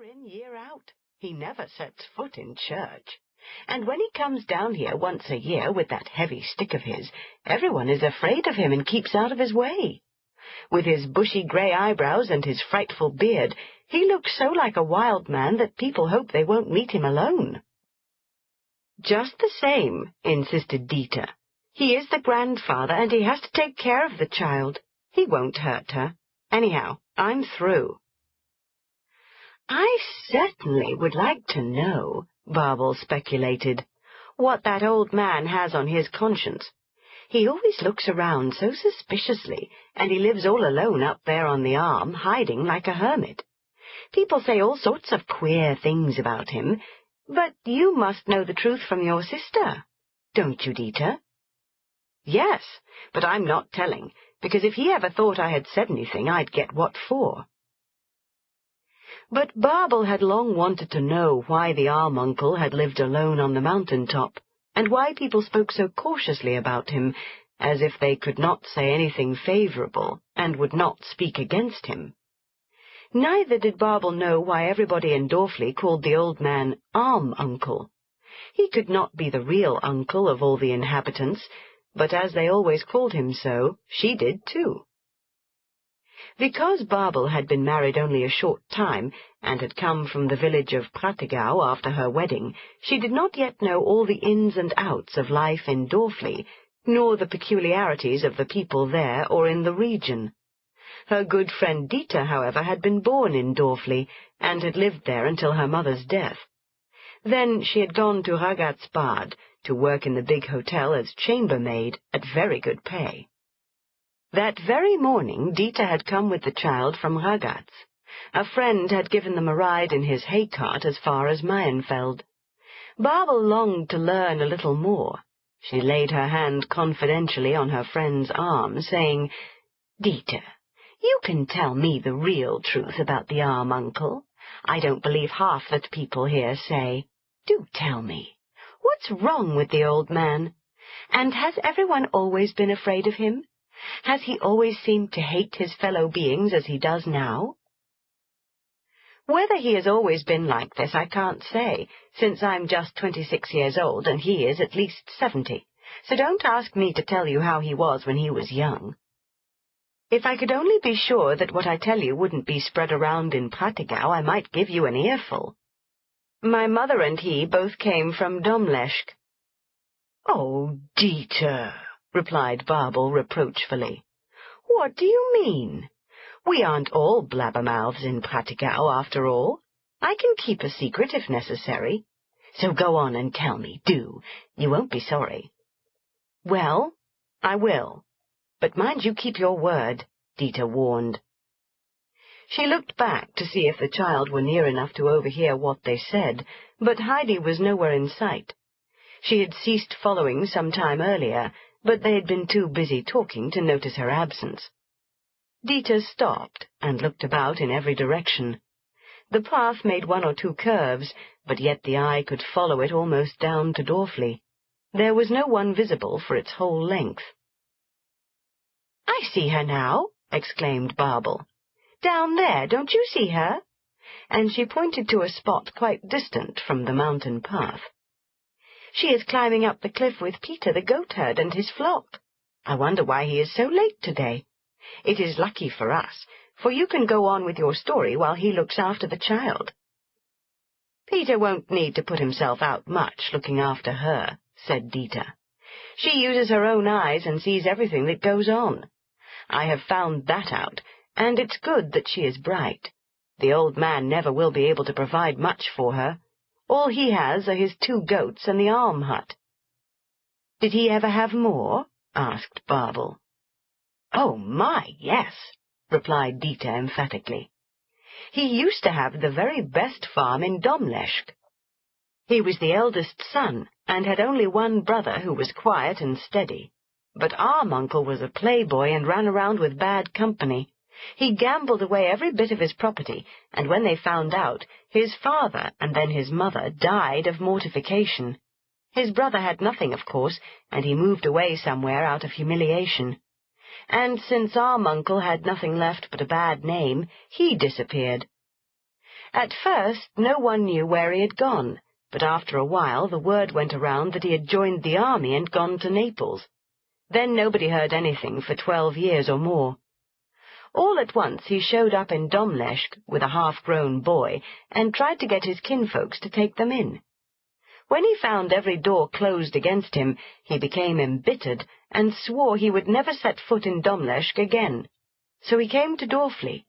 in, year out. He never sets foot in church. And when he comes down here once a year with that heavy stick of his, everyone is afraid of him and keeps out of his way. With his bushy grey eyebrows and his frightful beard, he looks so like a wild man that people hope they won't meet him alone. Just the same, insisted Dete. He is the grandfather, and he has to take care of the child. He won't hurt her. Anyhow, I'm through. I certainly would like to know, Barbel speculated, what that old man has on his conscience. He always looks around so suspiciously, and he lives all alone up there on the arm, hiding like a hermit. People say all sorts of queer things about him, but you must know the truth from your sister, don't you, Dete? Yes, but I'm not telling, because if he ever thought I had said anything, I'd get what for. But Barbel had long wanted to know why the arm-uncle had lived alone on the mountain-top, and why people spoke so cautiously about him, as if they could not say anything favourable, and would not speak against him. Neither did Barbel know why everybody in Dorfli called the old man Arm-Uncle. He could not be the real uncle of all the inhabitants, but as they always called him so, she did too. Because Barbel had been married only a short time, and had come from the village of Prattigau after her wedding, she did not yet know all the ins and outs of life in Dorfli, nor the peculiarities of the people there or in the region. Her good friend Dete, however, had been born in Dorfli, and had lived there until her mother's death. Then she had gone to Ragazbad to work in the big hotel as chambermaid at very good pay. That very morning Dete had come with the child from Ragaz. A friend had given them a ride in his hay-cart as far as Mayenfeld. Barbel longed to learn a little more. She laid her hand confidentially on her friend's arm, saying, "Dete, you can tell me the real truth about the arm-uncle. I don't believe half that people here say. Do tell me, what's wrong with the old man? And has everyone always been afraid of him? Has he always seemed to hate his fellow beings as he does now?" "Whether he has always been like this I can't say, since I'm just 26 years old and he is at least 70, so don't ask me to tell you how he was when he was young. If I could only be sure that what I tell you wouldn't be spread around in Prattigau, I might give you an earful. My mother and he both came from Domleschg." "Oh, Dete," replied Barbel reproachfully. "What do you mean? We aren't all blabbermouths in Prattigau, after all. I can keep a secret if necessary. So go on and tell me, do. You won't be sorry." "Well, I will. But mind you keep your word," Dete warned. She looked back to see if the child were near enough to overhear what they said, but Heidi was nowhere in sight. She had ceased following some time earlier, but they had been too busy talking to notice her absence. Dete stopped and looked about in every direction. The path made 1 or 2 curves, but yet the eye could follow it almost down to Dorfli. There was no one visible for its whole length. "I see her now," exclaimed Barbel. "Down there, don't you see her?" And she pointed to a spot quite distant from the mountain path. "She is climbing up the cliff with Peter the goatherd and his flock. I wonder why he is so late today. It is lucky for us, for you can go on with your story while he looks after the child." "Peter won't need to put himself out much looking after her," said Dete. "She uses her own eyes and sees everything that goes on. I have found that out, and it's good that she is bright. The old man never will be able to provide much for her. All he has are his 2 goats and the arm hut." "Did he ever have more?" asked Barbel. "Oh, my, yes," replied Dete emphatically. "He used to have the very best farm in Domleschg. He was the eldest son, and had only one brother who was quiet and steady. But Arm-Uncle was a playboy and ran around with bad company. He gambled away every bit of his property, and when they found out, his father and then his mother died of mortification. His brother had nothing, of course, and he moved away somewhere out of humiliation. And since Arm-Uncle had nothing left but a bad name, he disappeared. At first, no one knew where he had gone, but after a while the word went around that he had joined the army and gone to Naples. Then nobody heard anything for 12 years or more. All at once he showed up in Domleschg with a half-grown boy and tried to get his kinfolks to take them in. When he found every door closed against him, he became embittered and swore he would never set foot in Domleschg again. So he came to Dorfli.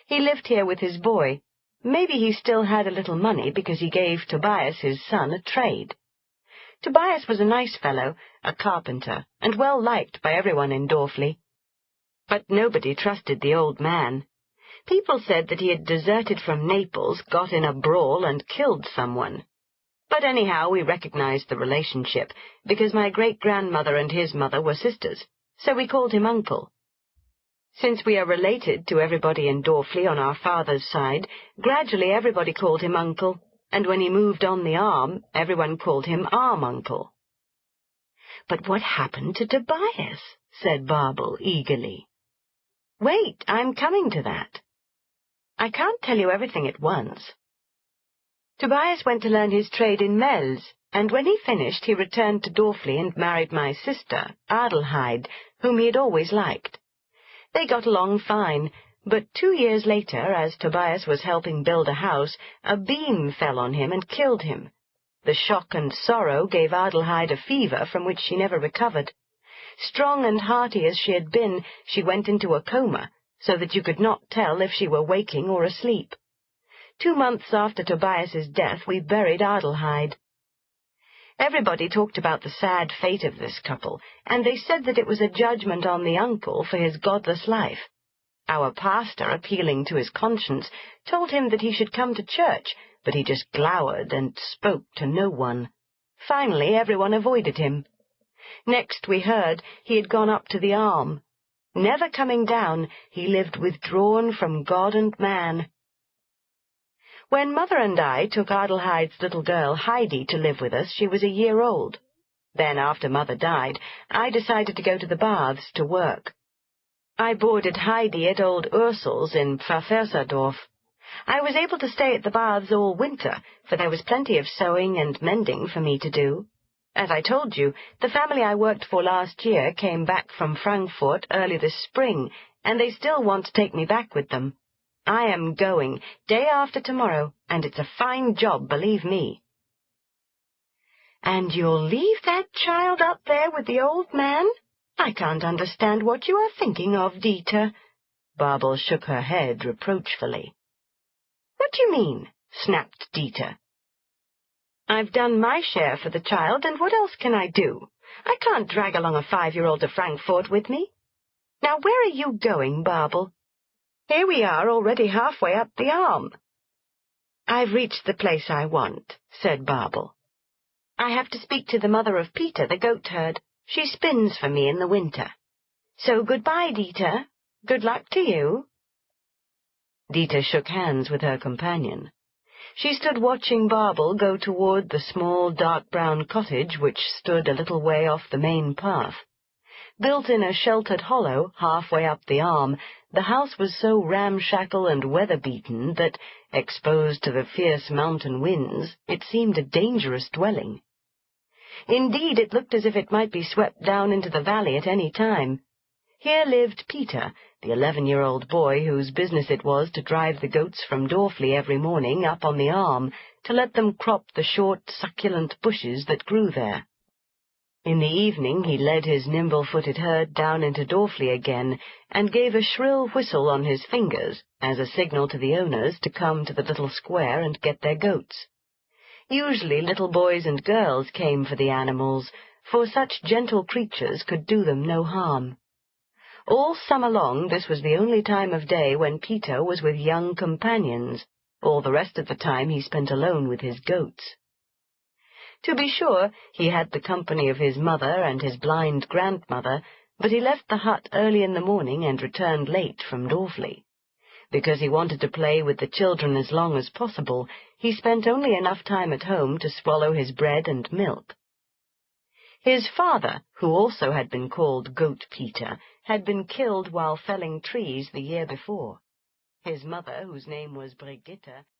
He lived here with his boy. Maybe he still had a little money because he gave Tobias, his son, a trade. Tobias was a nice fellow, a carpenter, and well liked by everyone in Dorfli. But nobody trusted the old man. People said that he had deserted from Naples, got in a brawl, and killed someone. But anyhow, we recognized the relationship, because my great-grandmother and his mother were sisters, so we called him Uncle. Since we are related to everybody in Dorfli on our father's side, gradually everybody called him Uncle, and when he moved on the arm, everyone called him Arm Uncle. "But what happened to Tobias?" said Barbel eagerly. "Wait, I'm coming to that. I can't tell you everything at once. Tobias went to learn his trade in Mels, and when he finished he returned to Dorfli and married my sister, Adelheid, whom he had always liked. They got along fine, but 2 years later, as Tobias was helping build a house, a beam fell on him and killed him. The shock and sorrow gave Adelheid a fever from which she never recovered. Strong and hearty as she had been, she went into a coma, so that you could not tell if she were waking or asleep. 2 months after Tobias's death, we buried Adelheid. Everybody talked about the sad fate of this couple, and they said that it was a judgment on the uncle for his godless life. Our pastor, appealing to his conscience, told him that he should come to church, but he just glowered and spoke to no one. Finally, everyone avoided him. Next we heard he had gone up to the arm. Never coming down, he lived withdrawn from God and man. When Mother and I took Adelheid's little girl, Heidi, to live with us, she was a year old. Then, after Mother died, I decided to go to the baths to work. I boarded Heidi at old Ursul's in Pfafferserdorf. I was able to stay at the baths all winter, for there was plenty of sewing and mending for me to do. As I told you, the family I worked for last year came back from Frankfurt early this spring, and they still want to take me back with them. I am going, day after tomorrow, and it's a fine job, believe me." "And you'll leave that child up there with the old man? I can't understand what you are thinking of, Dete." Barbel shook her head reproachfully. "What do you mean?" snapped Dete. "I've done my share for the child, and what else can I do? I can't drag along a 5-year-old to Frankfurt with me. Now, where are you going, Barbel? Here we are already halfway up the arm." "I've reached the place I want," said Barbel. "I have to speak to the mother of Peter, the goat-herd. She spins for me in the winter. So goodbye, Dete. Good luck to you." Dete shook hands with her companion. She stood watching Barbel go toward the small, dark-brown cottage which stood a little way off the main path. Built in a sheltered hollow halfway up the arm, the house was so ramshackle and weather-beaten that, exposed to the fierce mountain winds, it seemed a dangerous dwelling. Indeed, it looked as if it might be swept down into the valley at any time. Here lived Peter, the 11-year-old boy whose business it was to drive the goats from Dorfli every morning up on the arm to let them crop the short, succulent bushes that grew there. In the evening he led his nimble-footed herd down into Dorfli again and gave a shrill whistle on his fingers as a signal to the owners to come to the little square and get their goats. Usually little boys and girls came for the animals, for such gentle creatures could do them no harm. All summer long this was the only time of day when Peter was with young companions. All the rest of the time he spent alone with his goats. To be sure, he had the company of his mother and his blind grandmother, but he left the hut early in the morning and returned late from Dorfli. Because he wanted to play with the children as long as possible, he spent only enough time at home to swallow his bread and milk. His father, who also had been called Goat Peter, had been killed while felling trees the year before. His mother, whose name was Brigitte,